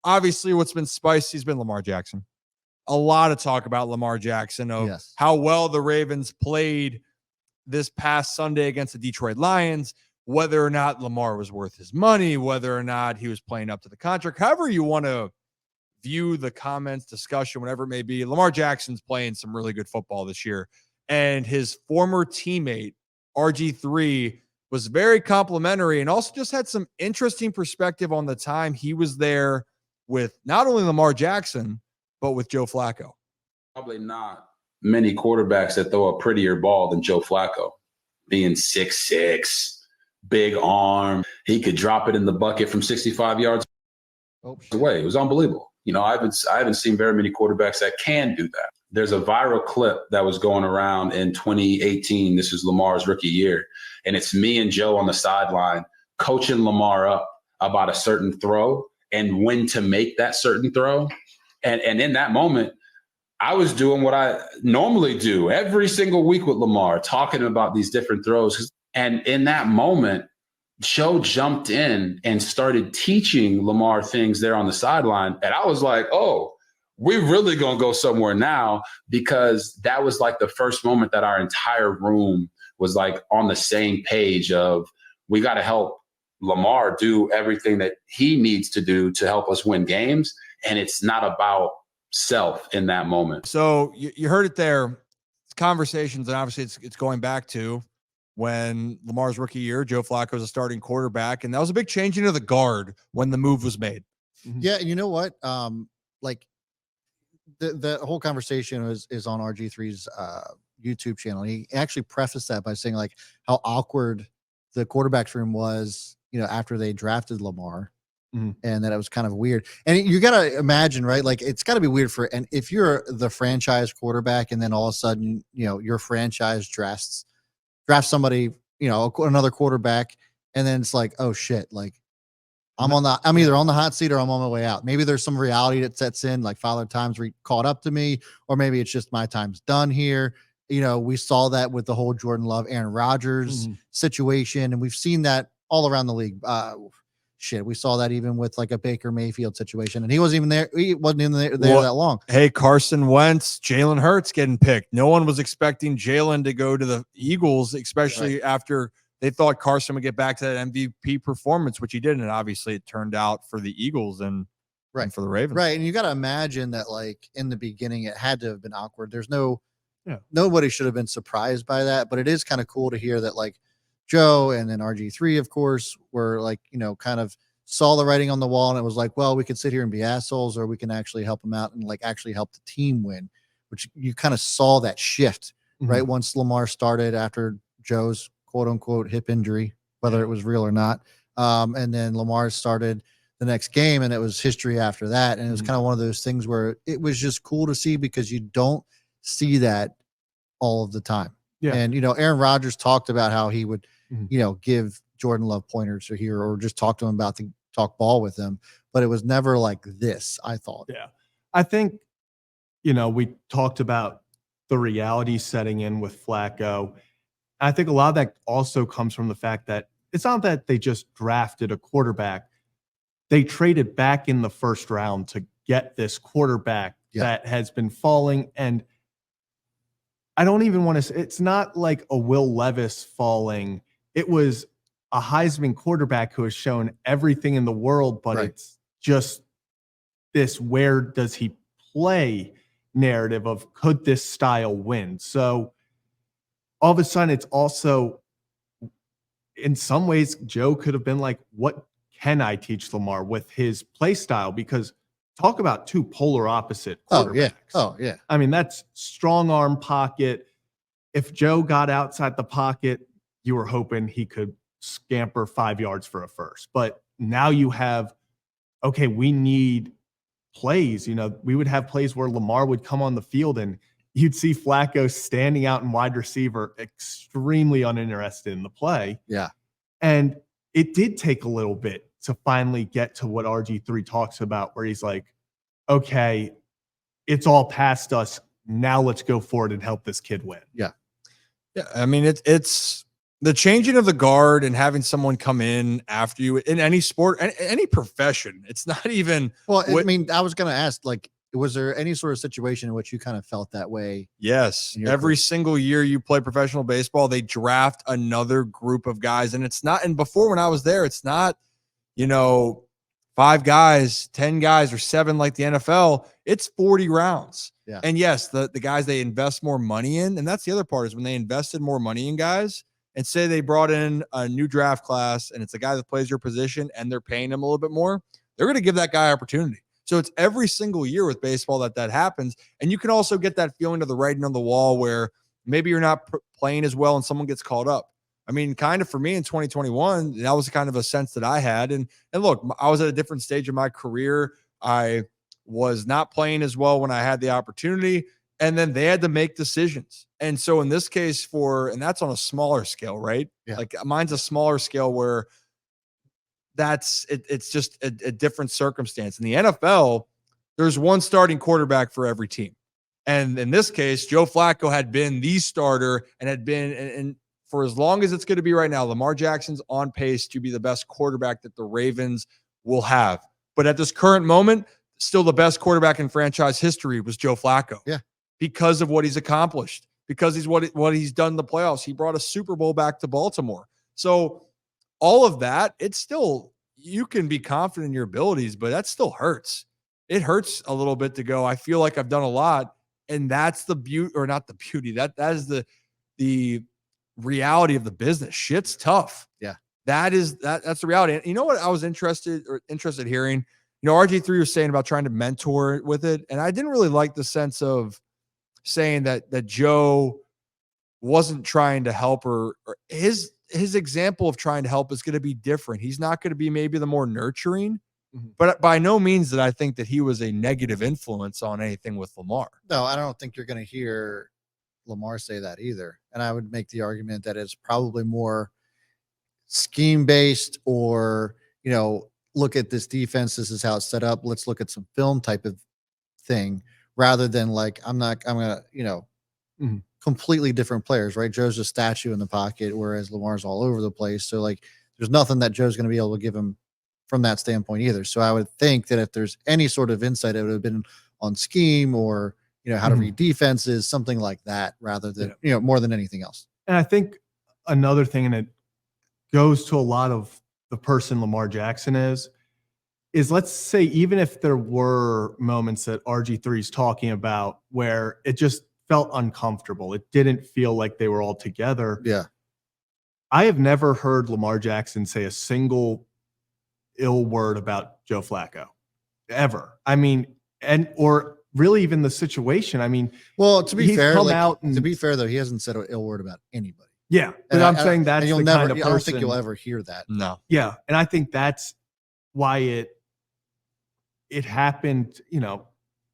obviously what's been spicy has been Lamar Jackson. A lot of talk about Lamar Jackson of how well the Ravens played this past Sunday against the Detroit Lions, whether or not Lamar was worth his money, whether or not he was playing up to the contract, however you want to view the comments, discussion, whatever it may be. Lamar Jackson's playing some really good football this year. And his former teammate, RG3, was very complimentary and also just had some interesting perspective on the time he was there with not only Lamar Jackson, but with Joe Flacco. Probably not many quarterbacks that throw a prettier ball than Joe Flacco. Being 6'6", big arm. He could drop it in the bucket from 65 yards away. It was unbelievable. You know, I haven't seen very many quarterbacks that can do that. There's a viral clip that was going around in 2018. This is Lamar's rookie year. And it's me and Joe on the sideline coaching Lamar up about a certain throw and when to make that certain throw. And in that moment, I was doing what I normally do every single week with Lamar, talking about these different throws. And in that moment, Joe jumped in and started teaching Lamar things there on the sideline. And I was like, oh, we're really going to go somewhere now, because that was like the first moment that our entire room was like on the same page of, we got to help Lamar do everything that he needs to do to help us win games. And it's not about self in that moment. So you heard it there. It's conversations, and obviously it's going back to when Lamar's rookie year, Joe Flacco was a starting quarterback, and that was a big changing of the guard when the move was made. Yeah, and you know what? Like the whole conversation is on RG3's YouTube channel. He actually prefaced that by saying like how awkward the quarterback's room was, you know, after they drafted Lamar. And that it was kind of weird. And you got to imagine, right? Like, it's got to be weird and if you're the franchise quarterback and then all of a sudden, you know, your franchise drafts somebody, you know, another quarterback, and then it's like, oh shit, like I'm either on the hot seat or I'm on my way out. Maybe there's some reality that sets in, like Father Time's caught up to me, or maybe it's just my time's done here. You know, we saw that with the whole Jordan Love, Aaron Rodgers situation, and we've seen that all around the league. We saw that even with like a Baker Mayfield situation, and he wasn't even there. He wasn't even there that long. Hey, Carson Wentz, Jalen Hurts getting picked. No one was expecting Jalen to go to the Eagles, especially after they thought Carson would get back to that MVP performance, which he didn't. And obviously it turned out for the Eagles and for the Ravens. Right. And you got to imagine that, like, in the beginning, it had to have been awkward. There's nobody should have been surprised by that, but it is kind of cool to hear that, like, Joe and then RG3, of course, were like, you know, kind of saw the writing on the wall, and it was like, well, we could sit here and be assholes, or we can actually help them out and like actually help the team win, which you kind of saw that shift, right? Once Lamar started after Joe's quote unquote hip injury, whether it was real or not. And then Lamar started the next game, and it was history after that. And it was kind of one of those things where it was just cool to see, because you don't see that all of the time. Yeah. And, you know, Aaron Rodgers talked about how he would, you know, give Jordan Love pointers or just talk to him about talk ball with him. But it was never like this, I thought. Yeah. I think, you know, we talked about the reality setting in with Flacco. I think a lot of that also comes from the fact that it's not that they just drafted a quarterback. They traded back in the first round to get this quarterback that has been falling. And I don't even want to say, it's not like a Will Levis falling. It was a Heisman quarterback who has shown everything in the world, but it's just this, where does he play narrative of, could this style win? So all of a sudden, it's also, in some ways, Joe could have been like, what can I teach Lamar with his play style? Because talk about two polar opposite quarterbacks. Oh, yeah. I mean, that's strong arm pocket. If Joe got outside the pocket, you were hoping he could scamper 5 yards for a first. But now you have, okay, we need plays. You know, we would have plays where Lamar would come on the field and you'd see Flacco standing out in wide receiver, extremely uninterested in the play. Yeah. And it did take a little bit to finally get to what RG3 talks about, where he's like, okay, it's all past us. Now let's go forward and help this kid win. Yeah. Yeah. I mean, it's The changing of the guard and having someone come in after you in any sport, any profession, it's not even. Well, I mean, I was going to ask, like, was there any sort of situation in which you kind of felt that way? Yes. Every single year you play professional baseball, they draft another group of guys. And it's not, and before when I was there, it's not, 5 guys, 10 guys, or 7 like the NFL. It's 40 rounds. Yeah. And yes, the guys they invest more money in. And that's the other part is when they invested more money in guys and say they brought in a new draft class and it's a guy that plays your position and they're paying him a little bit more, they're going to give that guy opportunity. So it's every single year with baseball that happens. And you can also get that feeling of the writing on the wall where maybe you're not playing as well and someone gets called up. I mean, kind of for me in 2021, that was kind of a sense that I had. And look, I was at a different stage of my career. I was not playing as well when I had the opportunity. And then they had to make decisions. And so in this case and that's on a smaller scale, right? Yeah. Like mine's a smaller scale where it's just a different circumstance. In the NFL, there's one starting quarterback for every team. And in this case, Joe Flacco had been the starter and had been, and for as long as it's going to be right now, Lamar Jackson's on pace to be the best quarterback that the Ravens will have. But at this current moment, still the best quarterback in franchise history was Joe Flacco. Yeah. Because of what he's accomplished, because he's what he's done in the playoffs. He brought a Super Bowl back to Baltimore. So all of that, it's still, you can be confident in your abilities, but that still hurts. It hurts a little bit to go, I feel like I've done a lot. And that's the beauty, or not the beauty, that is the reality of the business. Shit's tough. Yeah. That's the reality. And you know what I was interested hearing? RG3 was saying about trying to mentor with it. And I didn't really like the sense of saying that Joe wasn't trying to help or his example of trying to help is going to be different. He's not going to be maybe the more nurturing, but by no means did I think that he was a negative influence on anything with Lamar. No, I don't think you're going to hear Lamar say that either. And I would make the argument that it's probably more scheme based or, look at this defense. This is how it's set up. Let's look at some film type of thing rather than like, I'm going to, completely different players, right? Joe's a statue in the pocket, whereas Lamar's all over the place. So like, there's nothing that Joe's going to be able to give him from that standpoint either. So I would think that if there's any sort of insight, it would have been on scheme or, how to read defenses, something like that, rather than, more than anything else. And I think another thing, and it goes to a lot of the person Lamar Jackson is let's say, even if there were moments that RG3's talking about where it just felt uncomfortable, it didn't feel like they were all together. Yeah. I have never heard Lamar Jackson say a single ill word about Joe Flacco ever. I mean, or really even the situation. I mean, well, to be fair, to be fair though, he hasn't said an ill word about anybody. Yeah, but I'm saying that's you'll the never. kind of person. I don't think you'll ever hear that. No. Yeah, and I think that's why it happened.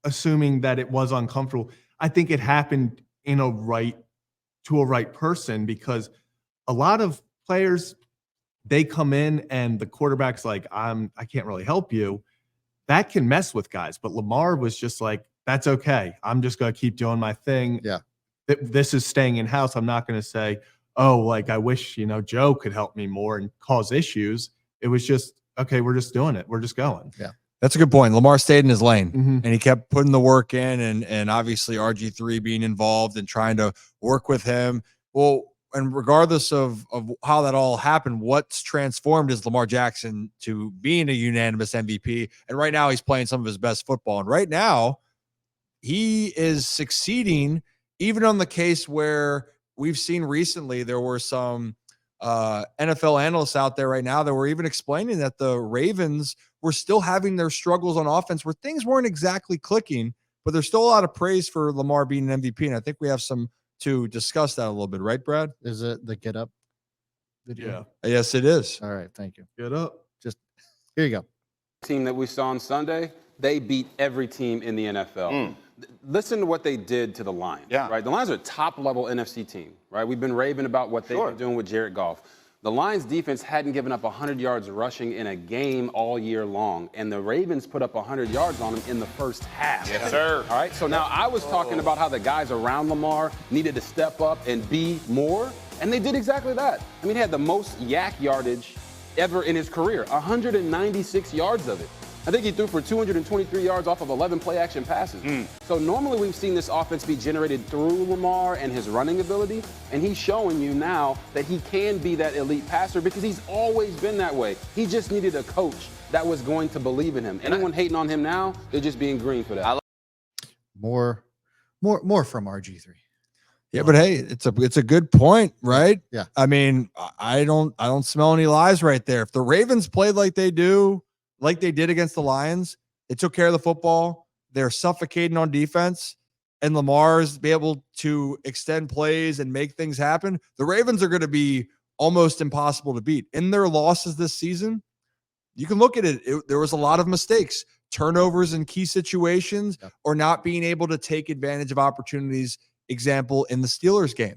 Assuming that it was uncomfortable, I think it happened to a right person, because a lot of players, they come in and the quarterback's like, I can't really help you. That can mess with guys. But Lamar was just like, that's okay. I'm just going to keep doing my thing. Yeah. This is staying in house. I'm not going to say, oh, like I wish, Joe could help me more and cause issues. It was just, okay, we're just doing it. We're just going. Yeah. That's a good point. Lamar stayed in his lane and he kept putting the work in, and obviously RG3 being involved and trying to work with him. Well, and regardless of how that all happened, what's transformed is Lamar Jackson to being a unanimous MVP. And right now he's playing some of his best football. And right now he is succeeding, even on the case where we've seen recently, there were some NFL analysts out there right now that were even explaining that the Ravens were still having their struggles on offense where things weren't exactly clicking, but there's still a lot of praise for Lamar being an MVP. And I think we have some to discuss that a little bit, right, Brad? Is it the Get Up video? Yeah. Yes, it is. All right. Thank you. Get up. Just here you go. Team that we saw on Sunday, they beat every team in the NFL. Listen to what they did to the Lions. Yeah. Right? The Lions are a top-level NFC team, right? We've been raving about what they've been doing with Jared Goff. The Lions defense hadn't given up 100 yards rushing in a game all year long, and the Ravens put up 100 yards on them in the first half. Yes, sir. All right, so now I was talking about how the guys around Lamar needed to step up and be more, And they did exactly that. I mean, he had the most yak yardage ever in his career, 196 yards of it. I think he threw for 223 yards off of 11 play-action passes. So normally we've seen this offense be generated through Lamar and his running ability, and he's showing you now that he can be that elite passer because he's always been that way. He just needed a coach that was going to believe in him. Anyone hating on him now, they're just being green for that. More from RG3. Yeah, but hey, it's a good point, right? Yeah. I mean, I don't smell any lies right there. If the Ravens played like they did against the Lions, they took care of the football. They're suffocating on defense, and Lamar's be able to extend plays and make things happen. The Ravens are going to be almost impossible to beat. In their losses this season, you can look at it. There was a lot of mistakes, turnovers in key situations, or not being able to take advantage of opportunities. Example in the Steelers game.